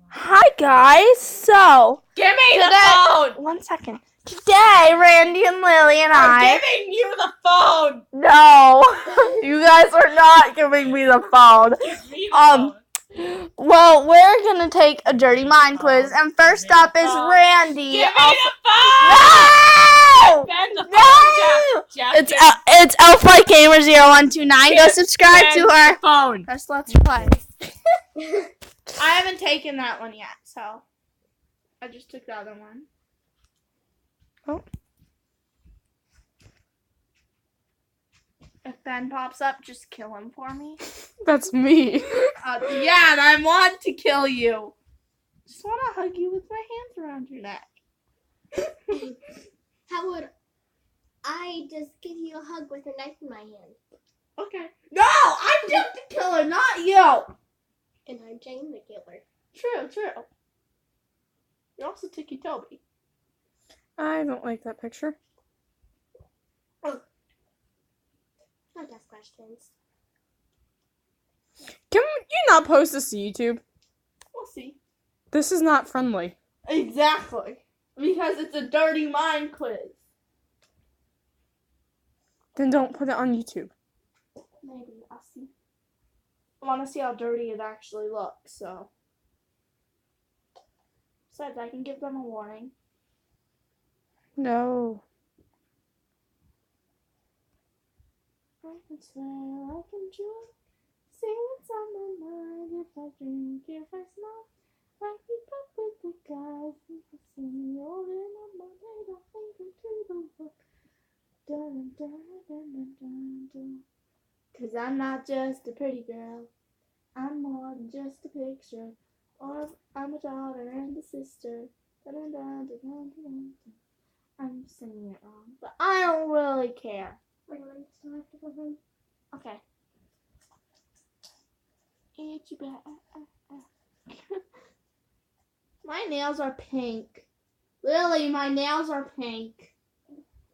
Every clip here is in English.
Hi guys, so give me the phone! 1 second. Today, Randy and Lily and I'm giving you the phone! No, you guys are not giving me the phone. Give me the phone. Well, we're gonna take a dirty mind quiz, and first up is Randy. Give me the phone! No! Ben, the phone, Jeff, It's ElfLikeGamer 0129. Go subscribe to her. Phone. Press let's play. I haven't taken that one yet, so I just took the other one. Oh. If Ben pops up, just kill him for me. That's me. Yeah, and I want to kill you. Just want to hug you with my hands around your neck. How would I just give you a hug with a knife in my hand? Okay. No, I'm just the killer, not you. And I'm Jane the killer. True. You're also Tiki Toby. I don't like that picture. Don't ask questions. Can you not post this to YouTube? We'll see. This is not friendly. Exactly. Because it's a dirty mind quiz. Then don't put it on YouTube. Maybe. I'll see. I want to see how dirty it actually looks, so. Besides, I can give them a warning. No. I can swear I can drink. See what's on my mind. If I drink, if I smoke. I keep up with the guys. If I see me holding up my head, I'll think into the book. Dun, dun, dun, dun, dun, dun. 'Cause I'm not just a pretty girl. I'm more than just a picture. Or I'm a daughter and a sister. Dun, dun, dun, dun, dun, dun, dun. I'm singing it wrong, but I don't really care. Wait, I still have to go home. Okay. Itchy back. My nails are pink. Lily, my nails are pink.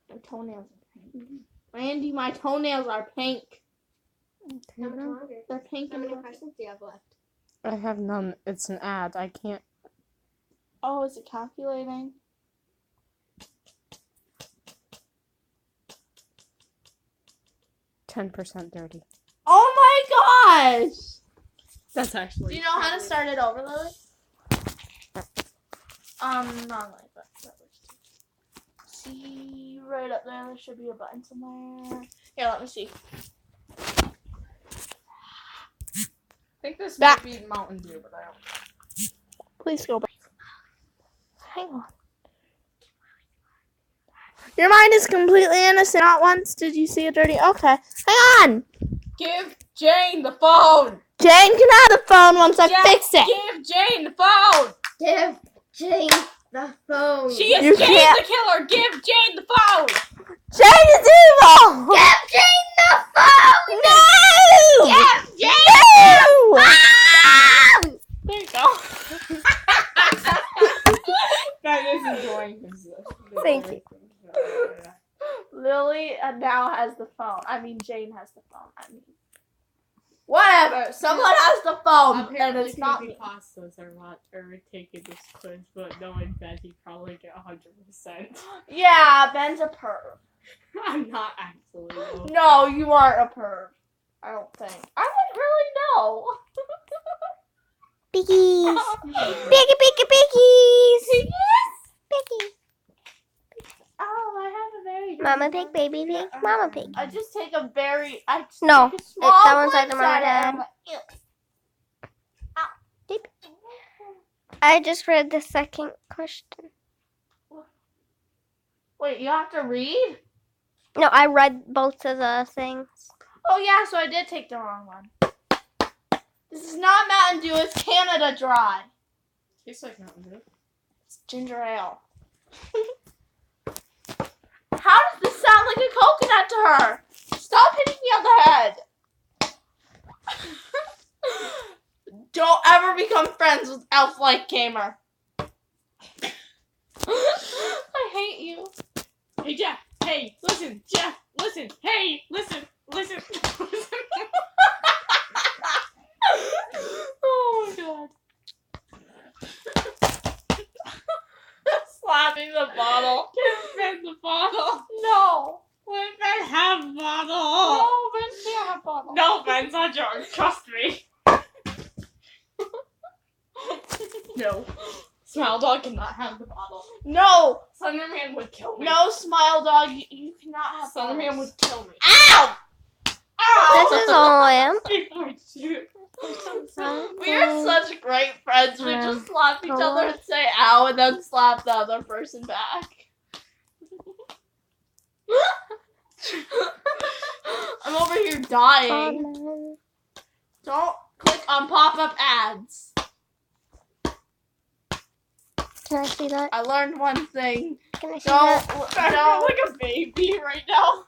My toenails are pink. Randy, my toenails are pink. How much longer? They're pink. How many and questions do you have left? I have none. It's an ad. I can't. Oh, is it calculating? %, dirty. Oh my gosh! That's actually. Do you know how to start it over, Lily? Not like that. That works too. See, right up there, there should be a button somewhere. Here, let me see. I think this might be Mountain Dew, but I don't. Please go back. Hang on. Your mind is completely innocent. Not once did you see a dirty. Okay, hang on. Give Jane the phone! Jane can have the phone once I fix it. Give Jane the phone! Give Jane the phone. She is You Jane can't- the killer! Give Jane the phone! Jane is evil. Give Jane the phone! No! Give Jane No! the phone! There you go. Ben is enjoying himself. Thank you. Lily now has the phone. I mean, Jane has the phone. I mean, whatever. Someone has the phone, and it's not me. Pastas are taking this quiz, but knowing that he probably get 100%. Yeah, Ben's a perv. I'm not actually. Though. No, you aren't a perv. I don't think. I wouldn't really know. Piggies. Piggies. Piggies. Oh, I have a very. Mama pig, baby pig, mama pig. I just take a very. I just No, take a small that one's like the glimpse mama at it, and dad. I'm like, ew. I just read the second question. Wait, you have to read? No, I read both of the things. Oh yeah, so I did take the wrong one. This is not Mountain Dew, it's Canada Dry. Tastes like Mountain Dew. It's ginger ale. How does this sound like a coconut to her? Stop hitting me on the head. Don't ever become friends with ElfLikeGamer. I hate you. Hey, Jeff. Hey, listen. Jeff, listen. Hey, listen. Listen. Oh my god. me the bottle. Give Ben the bottle. No. Let Ben have the bottle. No, Ben can't have bottle. No, Ben's not yours. Trust me. No. Smile Dog cannot have the bottle. No. Slenderman would kill me. No, Smile Dog. You cannot have Slenderman bottles. would kill me. Ow! This is all I am. Before you. We are such great friends. We just slap each other and say ow and then slap the other person back. I'm over here dying. Don't click on pop-up ads. Can I see that? I learned one thing. Can I see Don't, that? I feel don't, like a baby right now.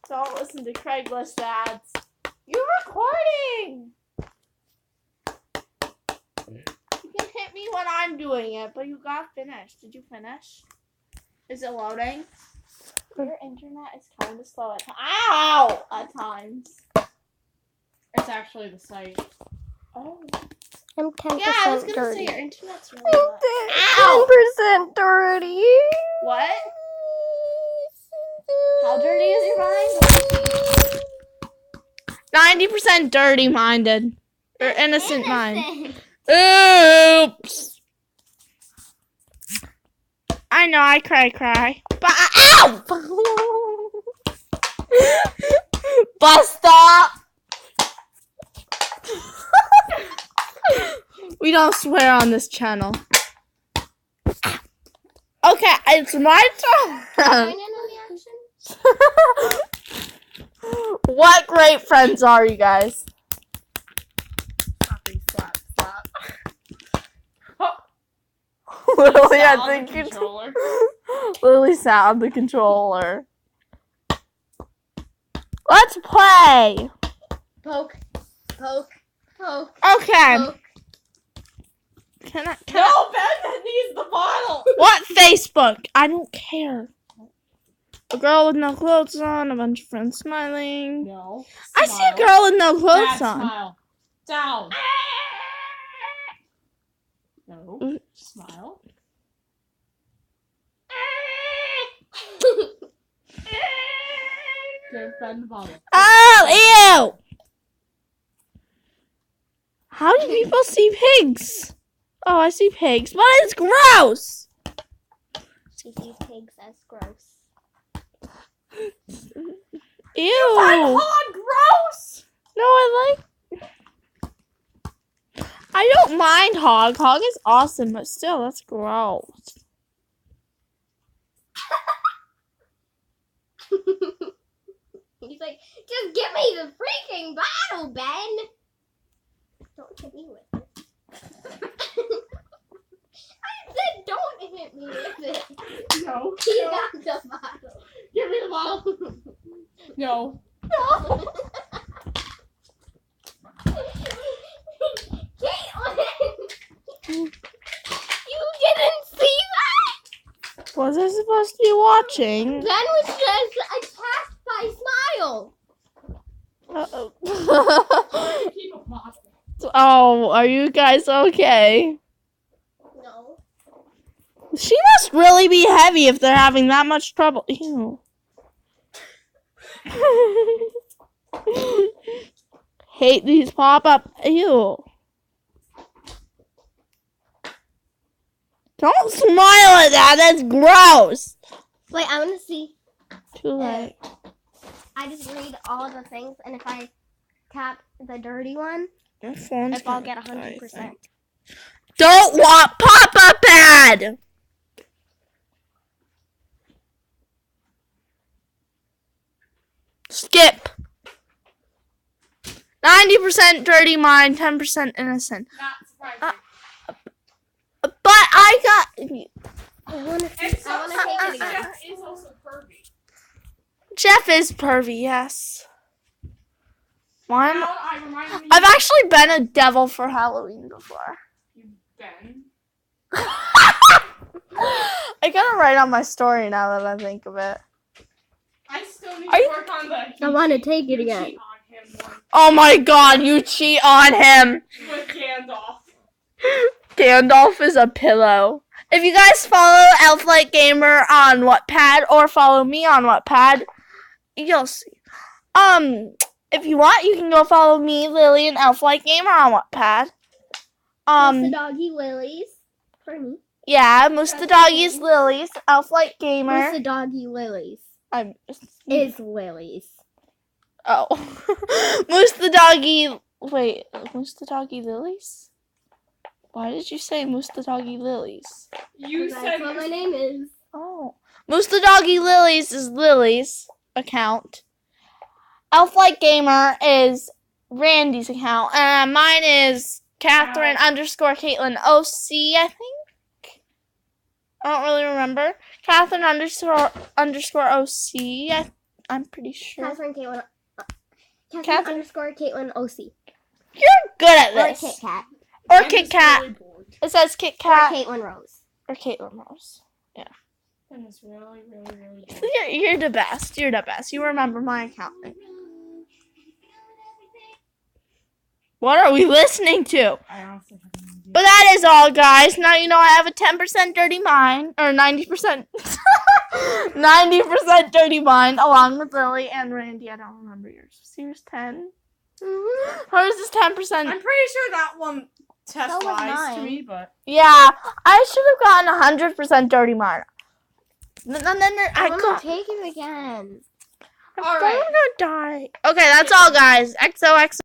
don't listen to Craigslist ads. You're recording! You can hit me when I'm doing it, but you got finished. Did you finish? Is it loading? Your internet is kind of slow at times. Ow! At times. It's actually the site. Oh. I'm 10% Yeah, I was gonna say dirty. your internet's really low. Ow! 10% dirty. What? How dirty is your mind? 90% dirty minded. Or innocent mind. Oops. I know, I cry. But ow! Bus stop! We don't swear on this channel. Okay, it's my turn. What great friends are you guys? Slappy, slap, slap. Lily Sound at the the controller. Lily sat on the controller. Let's play. Poke. Okay. Poke. Can I? No, Ben needs the bottle. What Facebook? I don't care. A girl with no clothes on, a bunch of friends smiling. No. I see a girl with no clothes Bad on. smile. Down. No. Smile. Give Ben the bottle. Oh, ew! How do people see pigs? Oh, I see pigs, but it's gross! See these pigs, that's gross. Ew! Oh, gross! No, I don't mind Hog. Hog is awesome, but still, that's gross. He's like, just give me the freaking bottle, Ben. Don't hit me with it. I said don't hit me with it. No. He got the bottle. Give me the bottle. No. No. Caitlin! You didn't see that? Was I supposed to be watching? Ben was just attacked by Smile. Uh-oh. Keep a bottle. Oh, are you guys okay? No. She must really be heavy if they're having that much trouble. Ew. Hate these pop-up. Ew. Don't smile at that. That's gross. Wait, I want to see. Too late. I just read all the things, and if I tap the dirty one, My phone's if I'll gonna get die, I 100%. think. Don't want pop-up ad. Skip. 90% dirty mind, 10% innocent. Not surprising. But I got. I want to It's I want to take it again. Jeff is also pervy. Jeff is pervy, yes. One. Now I remind me. I've actually been a devil for Halloween before. You've been. I gotta write on my story now that I think of it. I still need Are to you- work on the. I wanna take it you again. cheat on him one Oh my god, you cheat on him. with Gandalf. Gandalf is a pillow. If you guys follow ElfLikeGamer on Wattpad or follow me on Wattpad, you'll see. If you want, you can go follow me, Lily, and ElfLikeGamer on Wattpad. MooseTheDoggyLilys. For me. Yeah, MooseTheDoggyLilys, ElfLikeGamer. MooseTheDoggyLilys. Is Lilies. Oh. MooseTheDoggyLilys? Why did you say MooseTheDoggyLilys? You That's said what my name is. Oh. MooseTheDoggyLilys is Lily's account. ElfLikeGamer is Randy's account. And mine is Catherine _Caitlin OC, I think. I don't really remember. Catherine _OC. I'm pretty sure. Catherine Caitlin. Catherine- Catherine _Caitlin OC. You're good at Or this. KitKat. Or I'm just KitKat. really bored. It says Or KitKat Caitlin Rose. or Caitlin Rose. I'm just really bored. You're the best. You're the best. You remember my account name. What are we listening to? I honestly have no idea. But that is all, guys. Now you know I have a 10% dirty mind, or 90%, 90% dirty mind, along with Lily and Randy. I don't remember yours. Was yours 10? Hers is 10%. I'm pretty sure that one test That was lies to mine. me, but Yeah, I should have gotten 100% dirty mind. Then I I'm got. gonna take it again. all right. I'm gonna die. Okay, that's all, guys. XOXO.